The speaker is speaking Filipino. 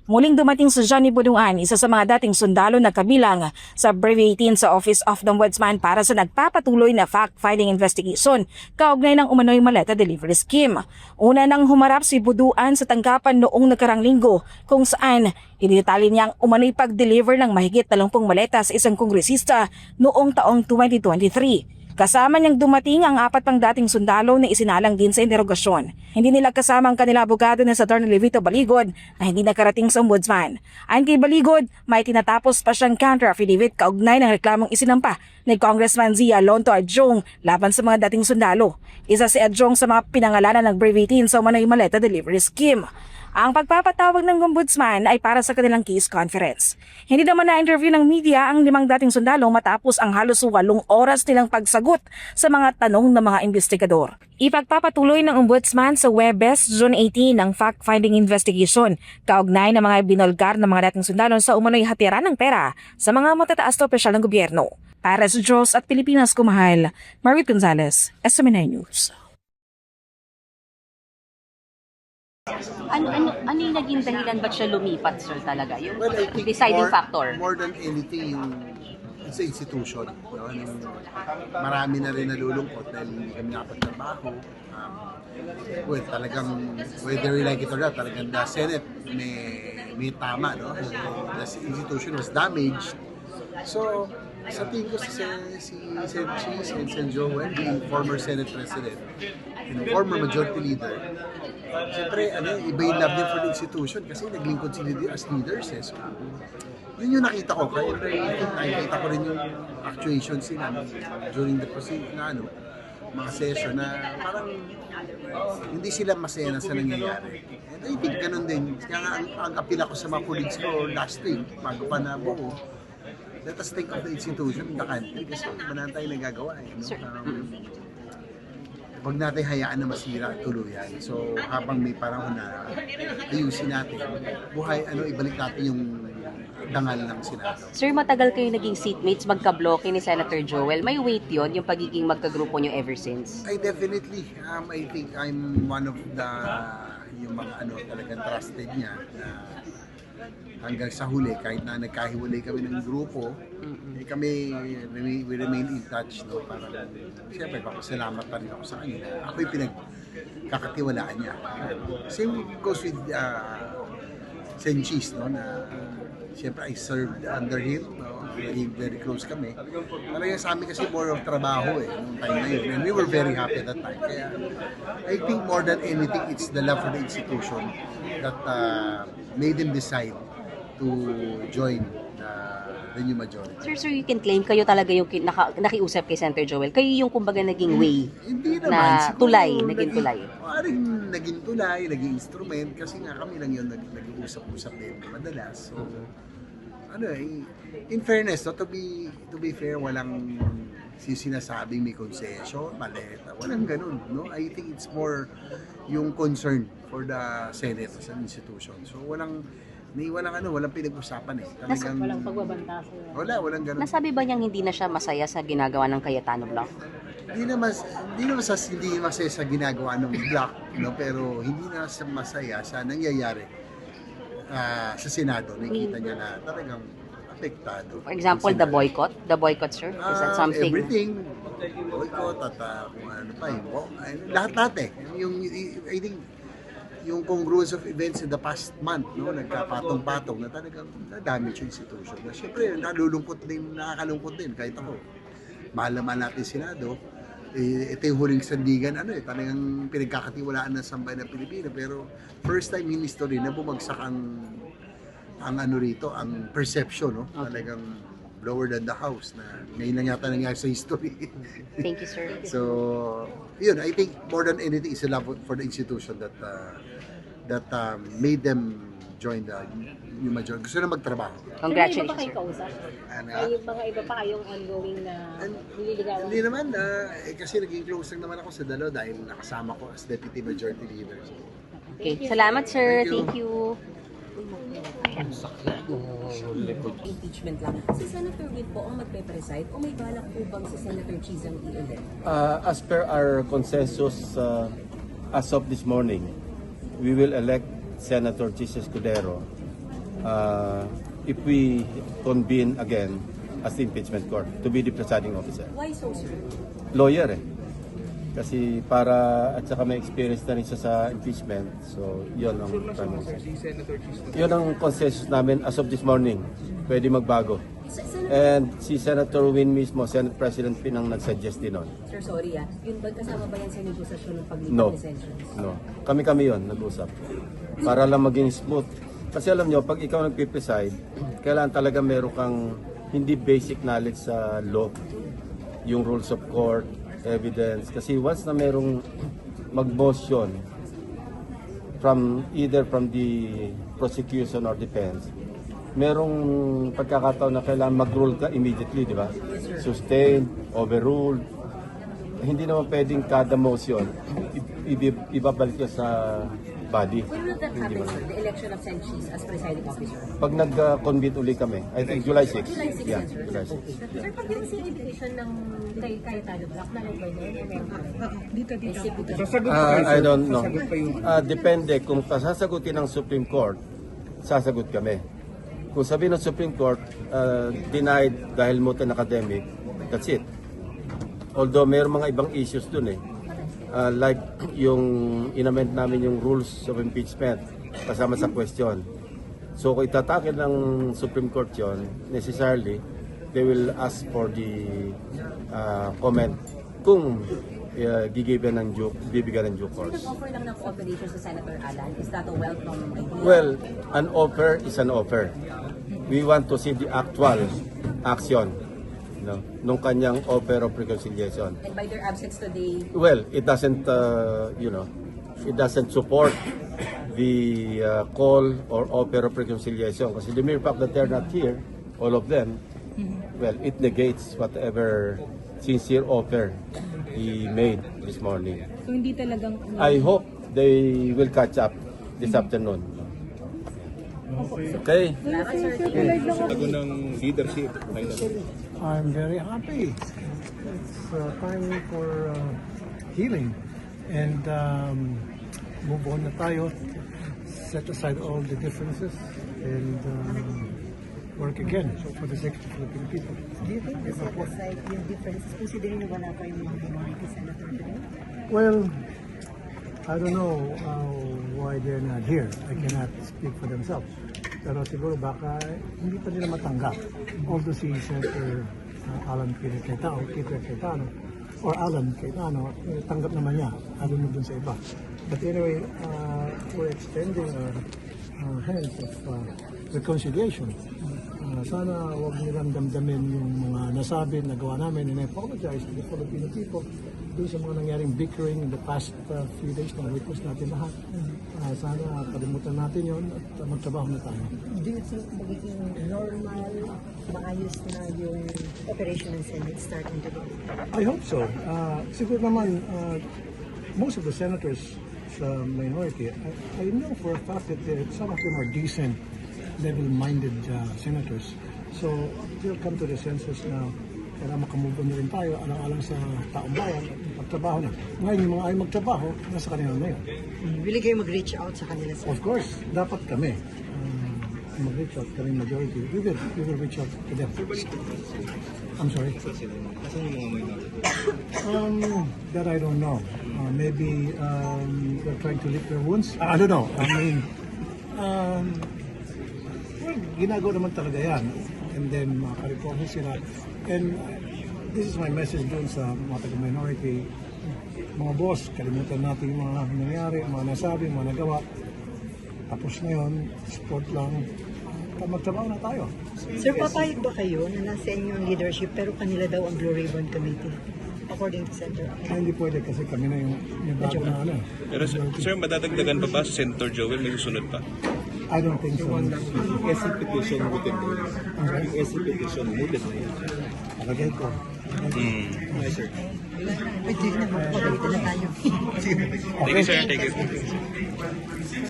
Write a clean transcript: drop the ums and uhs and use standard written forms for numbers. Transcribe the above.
Muling dumating si Johnny Bunuan, isa sa mga dating sundalo na kabilang sa Brigade 18 sa Office of the Ombudsman para sa nagpapatuloy na fact-finding investigation kaugnay ng umano'y maleta delivery scheme. Una nang humarap si Bunuan sa tanggapan noong nakarang linggo kung saan idinitali niyang umano'y pag-deliver ng mahigit 30 maleta sa isang kongresista noong taong 2023. Kasama niyang dumating ang 4 pang dating sundalo na isinalang din sa interogasyon. Hindi nila kasama ang kanila abogado na sa Attorney Levito Baligod na hindi nakarating sa ombudsman. Ayon kay Baligod, may tinatapos pa siyang counter affidavit kaugnay ng reklamong isinampa ni Congressman Zia Lonto Adjong laban sa mga dating sundalo. Isa si Adjong sa mga pinangalanan ng Brigade 18 sa umano'y maleta delivery scheme. Ang pagpapatawag ng ombudsman ay para sa kanilang case conference. Hindi naman na-interview ng media ang 5 dating sundalo matapos ang halos 8 oras nilang pagsagot sa mga tanong ng mga investigador. Ipagpapatuloy ng ombudsman sa Huwebes, June 18 ang fact-finding investigation kaugnay ng mga binolgar ng mga dating sundalo sa umano'y hatiran ng pera sa mga matataas na opisyal ng gobyerno. Para sa Diyos at Pilipinas kumahal, Marit Gonzalez, SMNI News. Ano yung naging dahilan ba't siya lumipat, sir, talaga? Yung Well, I think deciding factor? More than anything, yung it's a institution. No? Marami na rin nalulungkot dahil hindi kami nakapagtrabaho. Well, talagang, whether you like it or not, talagang the Senate may tama. No? The institution was damaged. So, sa tingin ko si Sen Cheese and Sen Joel, being former Senate President and former Majority Leader, siyempre, iba yung love niya for the institution kasi naglingkod sila as leaders. So, yun yung nakita ko. Kaya nakita ko rin yung actuations sila during the proceeding na mga session na parang hindi sila masaya na sa nangyayari. And I think ganun din. Kaya nga ang appeal ako sa mga colleagues ko last week, bago pa na buo, let us think of the institution in the country kasi wala tayo nagagawa. Huwag natin hayaan na masira at tuluyan. So habang may panahon na ayusin natin, ibalik natin yung dangal ng Senado. Sir, matagal kayo naging seatmates, magka-bloke ni Senator Joel. May weight yon yung pagiging magkagrupo nyo ever since? I definitely, I think I'm one of yung mga talagang trusted niya na hanggang sa huli, kahit na nagkahiwalay kami ng grupo, we remain in touch, no? Parang, siyempre, papasalamat pa rin ako sa kanya. Ako yung pinagkakatiwalaan niya. Same goes with Sen Cheese, no? Na, siyempre, I served under him, no? Very close kami. Talagang sa amin kasi more of trabaho nung time na yun. And we were very happy at that time. Kaya, I think more than anything, it's the love for the institution that made them decide to join the new majority. Sir, you can claim kayo talaga yung nakiusap kay Senator Joel. Kayo yung kumbaga naging way Hindi naman, na tulay, naging tulay. Maaaring naging tulay, naging instrument kasi nga kami lang yun nag-uusap-usap din madalas. So, in fairness, to be fair, walang sinasabing may concession, maleta, walang ganun. No? I think it's more yung concern for the Senate as an institution. So walang pinag-usapan Talagang walang pagbabanta sa walang ganun. Nasabi ba niyang hindi na siya masaya sa ginagawa ng Cayetano Block? Hindi masaya sa ginagawa ng block, no? Pero hindi na siya masaya sa nangyayari sa Senado. Nakikita niya na talagang apektado. For example, the boycott, sir? Is that something? Everything. Boycott at kung ano pa lahat I think yung congruence of events in the past month, no, nagkapatong-patong na talagang na-damage yung institution. Na siyempre, nakakalungkot din kahit ako. Mahal naman natin Senado. Ito yung huling sandigan, talagang pinagkakatiwalaan ng sambayan ng Pilipino. Pero first time in history na bumagsak ang perception, no? Talagang lower than the house na ngayon lang yata nangyari sa history. Thank you, sir. So, yun, I think more than anything is a love for the institution that made them join the new majority. Gusto na magtrabaho. Congratulations, sir. May iba pa kayong kausap? May mga iba pa kayong ongoing na nililigawan? Hindi naman, kasi naging close lang naman ako sa dalawa dahil nakasama ko as Deputy Majority Leader. So, Okay, salamat, sir. Thank you. Impeachment lang. Si Senator Whit po ang magpe-preside o may balak po bang si Senator Cheese ang i-elect? As per our consensus as of this morning, we will elect Senator Cheese Escudero if we convene again as the impeachment court to be the presiding officer. Why so, sir? Lawyer eh. Kasi at saka may experience na rin siya sa impeachment. So, yun ang yun ang consensus namin as of this morning. Pwede magbago. And si Senator Win mismo, Senate President Pinang nag-suggest din nun. Sir, sorry Yung ba kasama ba yan sa negosasyon ng paglipat No. ni Sessions? No. Kami yun, nag-usap. Para lang maging smooth. Kasi alam nyo, pag ikaw nagpipreside, kailangan talaga meron kang hindi basic knowledge sa law. Yung rules of court, evidence. Kasi once na merong mag-motion either from the prosecution or defense, merong pagkakataon na kailangan mag-rule ka immediately, di ba? Sustain, overrule. Hindi naman pwedeng kada motion ibabalik ka sa body. When will that happen, sir? The election of Sanchez as presiding officer? Pag nag-convene uli kami, I think July 6. July 6 Yeah, yan, sir. July 6. Sir, pag yung si invitation ng kay Cayetano, block na lang ba yun? O meron pa rin? I don't know. Depende. Kung sasagutin ng Supreme Court, sasagot kami. Kung sabihin ng Supreme Court, denied dahil moot and academic, that's it. Although mayroong mga ibang issues dun eh. Like yung inamend namin yung rules of impeachment kasama sa question. So kung itatake ng Supreme Court yon, necessarily they will ask for the comment kung bibigyan ng due course. Nag-offer lang ng cooperation sa Senator Alan. Is that a welcome idea? Well, an offer is an offer. We want to see the actual action nung kanyang offer of reconciliation. And by their absence today, Well, it doesn't, it doesn't support the call or offer of reconciliation. Kasi the mere fact that they're not here, all of them, well, it negates whatever sincere offer he made this morning. So hindi talagang I hope they will catch up this afternoon. Okay. salamat, sir. Thank you. Bago ng leadership. I'm very happy. It's time for healing and move on na tayo. Set aside all the differences and work again for the sake of the Philippine people. Do you think they set aside yung differences considering na wala pa yung mga minority senator today? Well, I don't know why they're not here. I cannot speak for themselves. Pero siguro baka hindi pa nila matanggap. Although si Senator Alan Peter Cayetano or Alan Cayetano, tanggap naman niya. I don't know dun sa iba. But anyway, we're extending our hands of reconciliation. Sana huwag nilang damdamin yung mga nasabi, nagawa namin, and I apologize to the Filipino people doon sa mga nangyaring bickering in the past few days na witness natin lahat. Sana kalimutan natin yon at magtrabaho na tayo. Do you think magiging normal, maayos na yung operation ng Senate starting today? I hope so. Siguro naman, most of the senators sa minority, I know for a fact that some of them are decent, level-minded senators. So, they'll come to the senses na kailangan makamove on na rin tayo, alang-alang sa taong bayan at magtrabaho na. Ngayon, yung mga ayaw magtrabaho, nasa kanila na yun. Will kayo mag-reach out sa kanila, sir? Of course, dapat kami mag-reach out kami majority. We will reach out to them. I'm sorry? That I don't know. Maybe they're trying to lick their wounds. I don't know. I mean, well, ginagawa naman talaga yan. And then, makareform sila. And this is my message doon sa mga taga-minority. Mga boss, kalimutan natin yung mga nangyari, mga nasabi, mga nagawa. Tapos na yun, sport lang. Magtrabaho na tayo. Sir, papayag ba kayo na nasa inyo ang leadership pero kanila daw ang Blue Ribbon Committee? According to Senator Ay, hindi pwede kasi kami na yung bago na ano. Pero sir, madadagdagan pa ba si Senator Joel? May susunod pa? I don't think so. SC petition mooted na yun. Yung SC petition mooted na yun. Palagay ko. Sir. Pwede na magpapagalitan na tayo. Thank you, sir. Thank you.